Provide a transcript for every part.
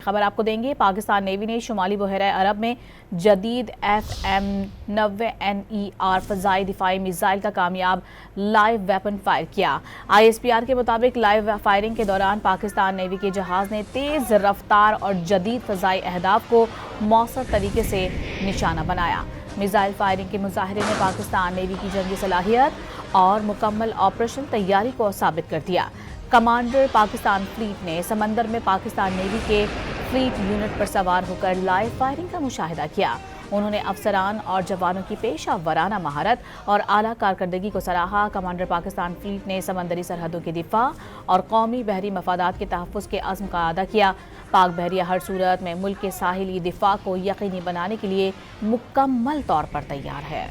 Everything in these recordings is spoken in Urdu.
خبر آپ کو دیں گے۔ پاکستان نیوی نے شمالی بحیرہ عرب میں جدید FM-90NER فضائی دفاعی میزائل کا کامیاب لائیو ویپن فائر کیا۔ ISPR کے مطابق لائیو فائرنگ کے دوران پاکستان نیوی کے جہاز نے تیز رفتار اور جدید فضائی اہداف کو مؤثر طریقے سے نشانہ بنایا۔ میزائل فائرنگ کے مظاہرے نے پاکستان نیوی کی جنگی صلاحیت اور مکمل آپریشن تیاری کو ثابت کر دیا۔ کمانڈر پاکستان فلیٹ نے سمندر میں پاکستان نیوی کے فلیٹ یونٹ پر سوار ہو کر لائیو فائرنگ کا مشاہدہ کیا۔ انہوں نے افسران اور جوانوں کی پیشہ ورانہ مہارت اور اعلیٰ کارکردگی کو سراہا۔ کمانڈر پاکستان فلیٹ نے سمندری سرحدوں کی دفاع اور قومی بحری مفادات کے تحفظ کے عزم کا اعادہ کیا۔ پاک بحریہ ہر صورت میں ملک کے ساحلی دفاع کو یقینی بنانے کے لیے مکمل طور پر تیار ہے۔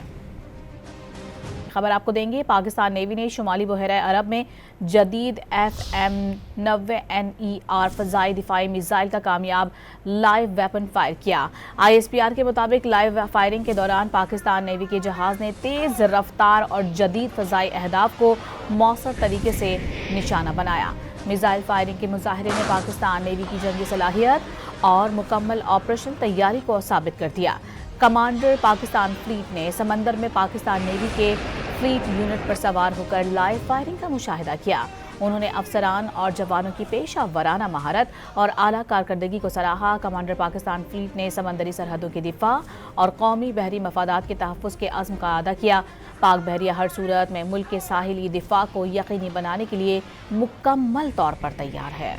خبر آپ کو دیں گے۔ پاکستان نیوی نے شمالی بحیرہ عرب میں جدید FM-90NER فضائی دفاعی میزائل کا کامیاب لائیو ویپن فائر کیا۔ ISPR کے مطابق لائیو فائرنگ کے دوران پاکستان نیوی کے جہاز نے تیز رفتار اور جدید فضائی اہداف کو مؤثر طریقے سے نشانہ بنایا۔ میزائل فائرنگ کے مظاہرے نے پاکستان نیوی کی جنگی صلاحیت اور مکمل آپریشن تیاری کو ثابت کر دیا۔ کمانڈر پاکستان فلیٹ نے سمندر میں پاکستان نیوی کے فلیٹ یونٹ پر سوار ہو کر لائیو فائرنگ کا مشاہدہ کیا۔ انہوں نے افسران اور جوانوں کی پیشہ ورانہ مہارت اور اعلیٰ کارکردگی کو سراہا۔ کمانڈر پاکستان فلیٹ نے سمندری سرحدوں کی دفاع اور قومی بحری مفادات کے تحفظ کے عزم کا اعادہ کیا۔ پاک بحریہ ہر صورت میں ملک کے ساحلی دفاع کو یقینی بنانے کے لیے مکمل طور پر تیار ہے۔